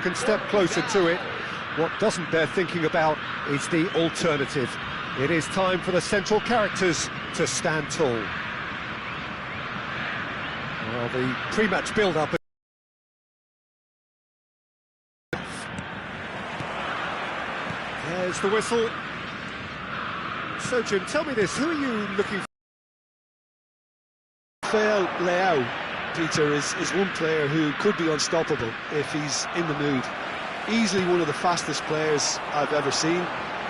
Can step closer to it. What doesn't bear thinking about is the alternative. It is time for the central characters to stand tall. Well, the pre-match build-up. There's the whistle. So, Jim, tell me this, who are you looking for? Rafael Leao, Peter, is one player who could be unstoppable if he's in the mood. Easily one of the fastest players I've ever seen.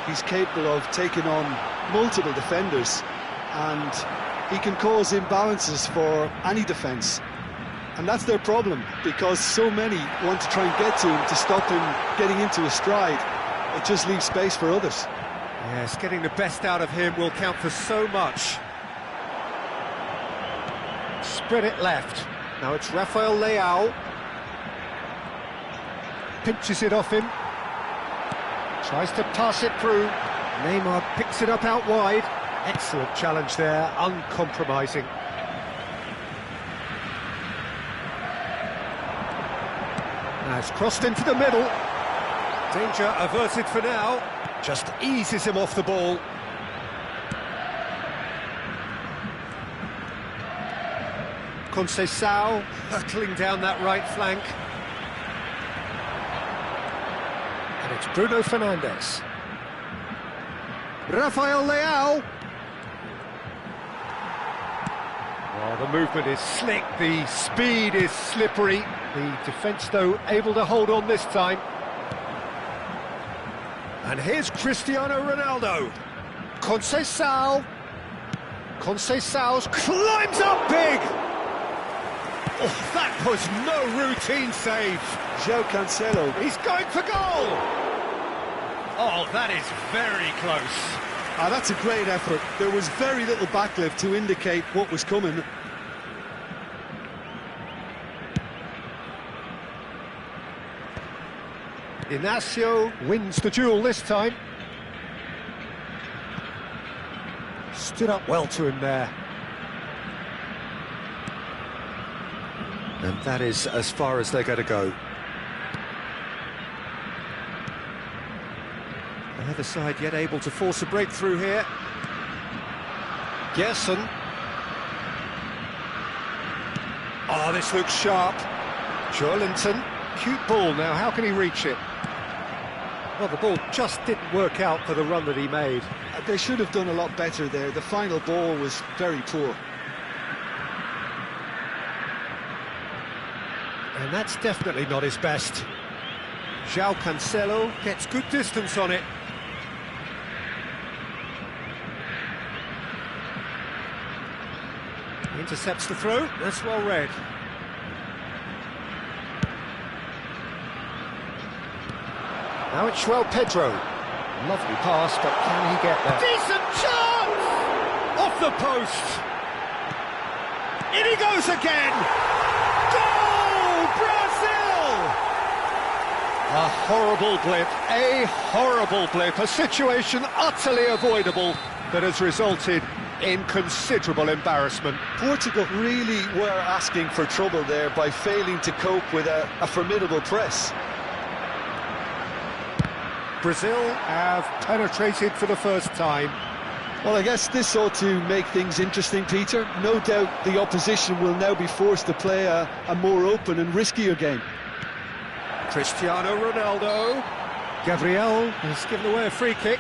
He's capable of taking on multiple defenders, and he can cause imbalances for any defence. And that's their problem, because so many want to try and get to him to stop him getting into a stride. It just leaves space for others. Yes, getting the best out of him will count for so much. Spread it left. Now it's Rafael Leao. Pinches it off him. Tries to pass it through. Neymar picks it up out wide. Excellent challenge there, uncompromising. Now it's crossed into the middle. Danger averted for now. Just eases him off the ball. Conceição hurtling down that right flank. And it's Bruno Fernandes. Rafael Leao. Oh, the movement is slick, the speed is slippery. The defence, though, able to hold on this time. And here's Cristiano Ronaldo. Conceição. Conceição's climbs up big. Oh, that was no routine save. João Cancelo. He's going for goal. Oh, that is very close. That's a great effort. There was very little backlift to indicate what was coming. Inacio wins the duel this time. Stood up well to him there. And that is as far as they're going to go. Neither side yet able to force a breakthrough here. Gerson. Oh, this looks sharp. Joelinton. Cute ball now, how can he reach it? Well, the ball just didn't work out for the run that he made. They should have done a lot better there. The final ball was very poor. And that's definitely not his best. João Cancelo gets good distance on it. Intercepts the throw, that's well read. Now it's João Pedro. Lovely pass, but can he get there? Decent chance! Off the post! In he goes again! Goal! Brazil! A horrible blip, a situation utterly avoidable that has resulted in considerable embarrassment. Portugal really were asking for trouble there by failing to cope with a formidable press. Brazil have penetrated for the first time. Well, I guess this ought to make things interesting, Peter. No doubt the opposition will now be forced to play a more open and riskier game. Cristiano Ronaldo. Gabriel has given away a free kick.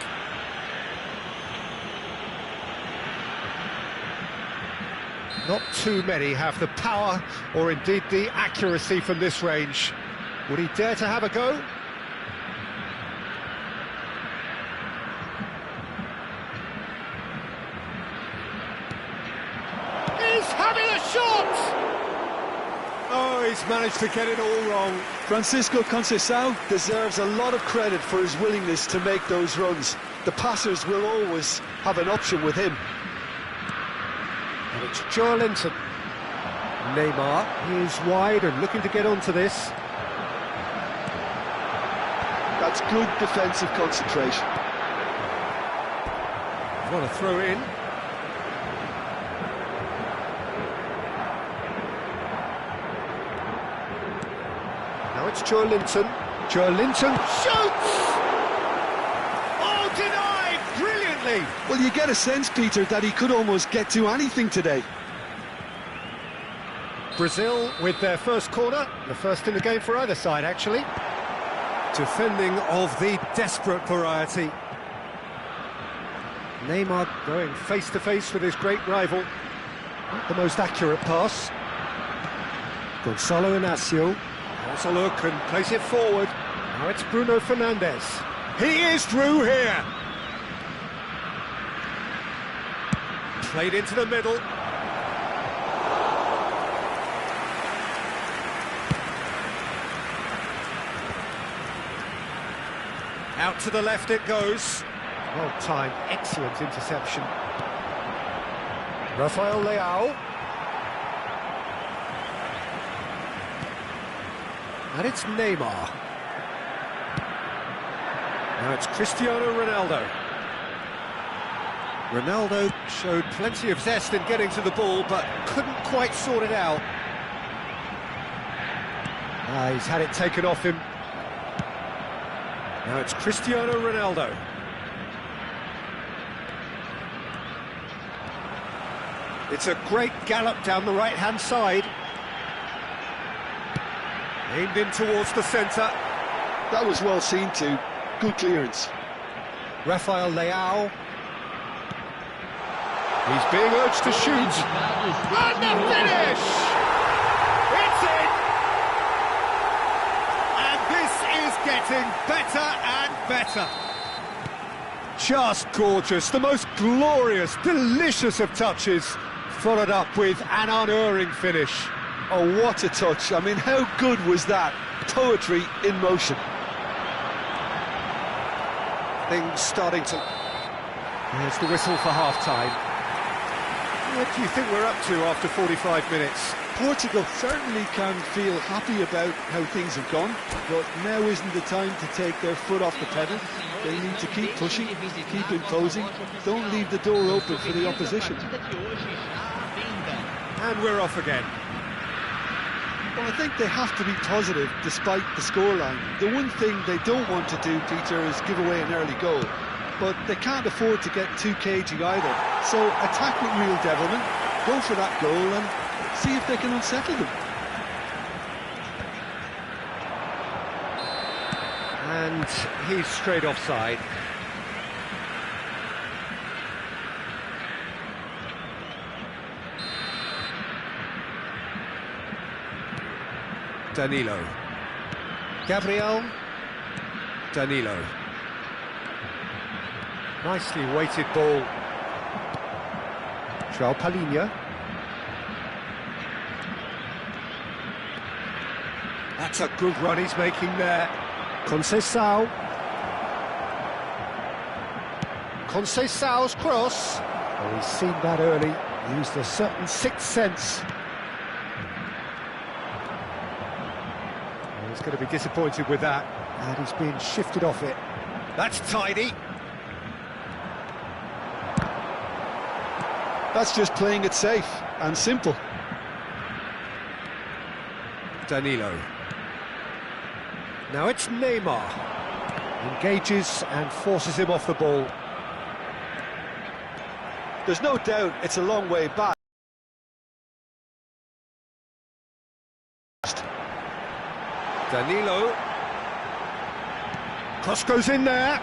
Not too many have the power or indeed the accuracy from this range. Would he dare to have a go? He's having a shot! Oh, he's managed to get it all wrong. Francisco Conceição deserves a lot of credit for his willingness to make those runs. The passers will always have an option with him. And it's Joelinton. Neymar is wide and looking to get onto this. That's good defensive concentration. Want to throw in. Now it's Joelinton. Linton shoots! Oh, denied brilliantly! Well, you get a sense, Peter, that he could almost get to anything today. Brazil with their first corner, the first in the game for either side, actually. Defending of the desperate variety. Neymar going face-to-face with his great rival. Not the most accurate pass. Gonzalo Inacio has a look and plays it forward. Now it's Bruno Fernandes. He is through here. Played into the middle. Out to the left it goes. Well timed, excellent interception. Rafael Leao. And it's Neymar. Now it's Cristiano Ronaldo. Ronaldo showed plenty of zest in getting to the ball, but couldn't quite sort it out. He's had it taken off him. Now it's Cristiano Ronaldo. It's a great gallop down the right-hand side. Aimed in towards the centre. That was well seen too. Good clearance. Rafael Leao. He's being urged to shoot. And the finish! It's in! And this is getting better and better. Just gorgeous. The most glorious, delicious of touches. Followed up with an unerring finish. Oh, what a touch. I mean, how good was that? Poetry in motion. Things starting to... There's the whistle for half-time. What do you think we're up to after 45 minutes? Portugal certainly can feel happy about how things have gone, but now isn't the time to take their foot off the pedal. They need to keep pushing, keep imposing, don't leave the door open for the opposition. And we're off again. Well, I think they have to be positive despite the scoreline. The one thing they don't want to do, Peter, is give away an early goal. But they can't afford to get too cagey either. So attack with real devilment, go for that goal and see if they can unsettle them. And he's straight offside. Danilo. Gabriel. Danilo. Nicely weighted ball. João Palhinha. That's a good run he's making there. Conceição. Conceição's cross. Oh, he's seen that early. Used a certain sixth sense. He's going to be disappointed with that, and he's being shifted off it. That's tidy. That's just playing it safe and simple. Danilo. Now it's Neymar. Engages and forces him off the ball. There's no doubt it's a long way back. Danilo. Cross goes in there.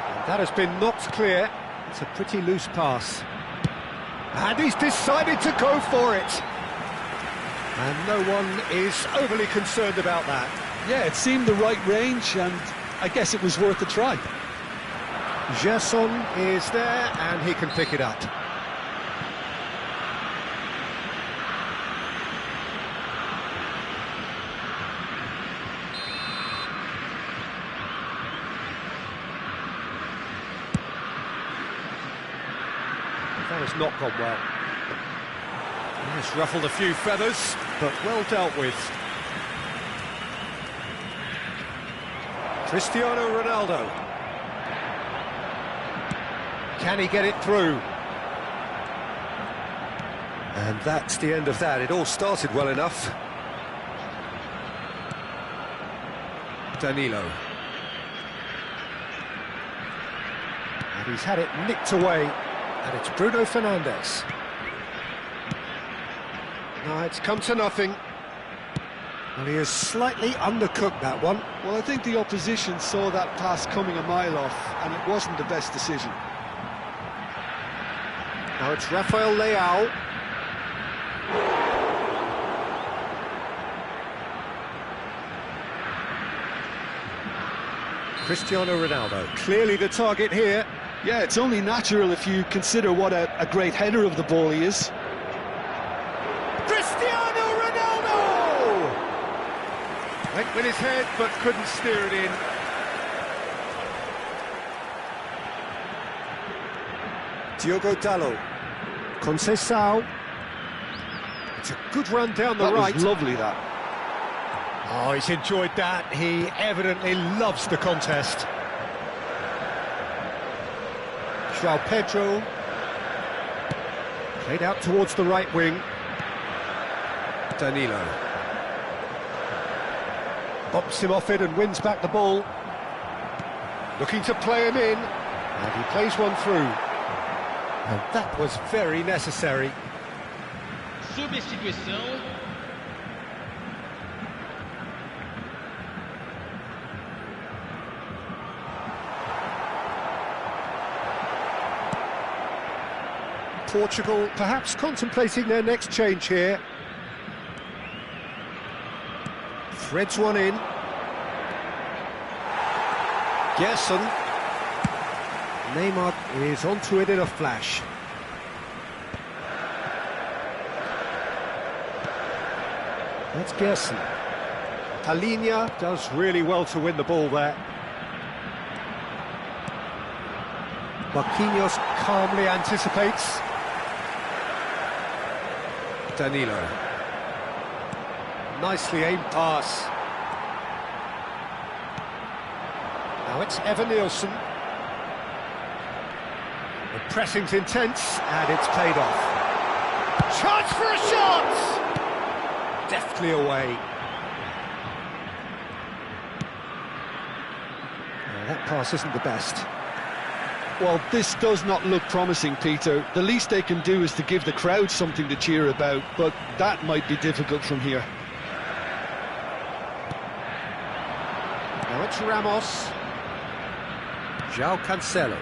And that has been knocked clear. It's a pretty loose pass. And he's decided to go for it. And no one is overly concerned about that. Yeah, it seemed the right range, and I guess it was worth a try. Gerson is there, and he can pick it up. That has not gone well. It's ruffled a few feathers, but well dealt with. Cristiano Ronaldo. Can he get it through? And that's the end of that. It all started well enough. Danilo. And he's had it nicked away, and it's Bruno Fernandes. No, it's come to nothing. Well, he has slightly undercooked that one. Well, I think the opposition saw that pass coming a mile off, and it wasn't the best decision. Now it's Rafael Leao. Cristiano Ronaldo, clearly the target here. Yeah, it's only natural if you consider what a great header of the ball he is. Cristiano Ronaldo! Went with his head, but couldn't steer it in. Diogo Dalot. Conceição. It's a good run down the right. That was lovely, that. Oh, he's enjoyed that. He evidently loves the contest. João Pedro. Played out towards the right wing. Danilo. Bumps him off it and wins back the ball. Looking to play him in. And he plays one through. And that was very necessary. Substituição. Portugal perhaps contemplating their next change here. Threads one in. Gerson. Neymar is onto it in a flash. That's Gerson. Palhinha does really well to win the ball there. Marquinhos calmly anticipates. Danilo. Nicely aimed pass. Now it's Evan Nielsen. The pressing's intense, and it's paid off. Chance for a shot! Deftly away. That pass isn't the best. Well, this does not look promising, Peter. The least they can do is to give the crowd something to cheer about, but that might be difficult from here. Now it's Ramos. João Cancelo.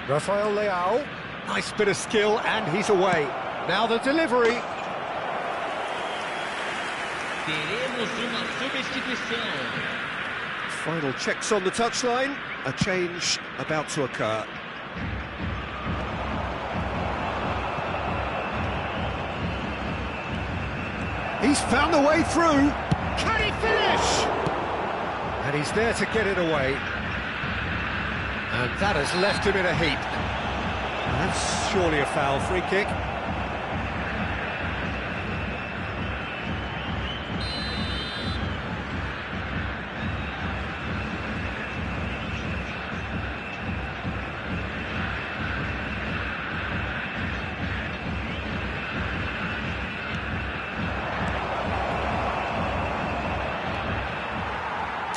Rafael Leao. Nice bit of skill, and he's away. Now the delivery. Teremos uma substituição. Final checks on the touchline. A change about to occur. He's found the way through. Can he finish? And he's there to get it away. And that has left him in a heap. That's surely a foul. Free kick.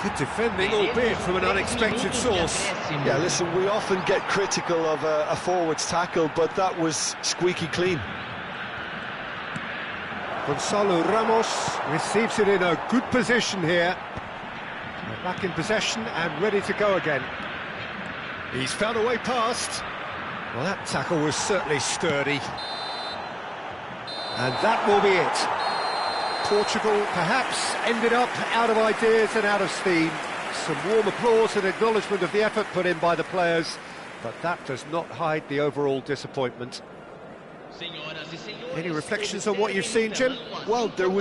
Good defending, albeit from an unexpected source. Yeah, listen, we often get critical of a forward's tackle, but that was squeaky clean. Gonzalo Ramos receives it in a good position here. Back in possession and ready to go again. He's found a way past. Well, that tackle was certainly sturdy. And that will be it. Portugal perhaps ended up out of ideas and out of steam. Some warm applause and acknowledgement of the effort put in by the players, but that does not hide the overall disappointment. Any reflections on what you've seen, Jim? Well, there was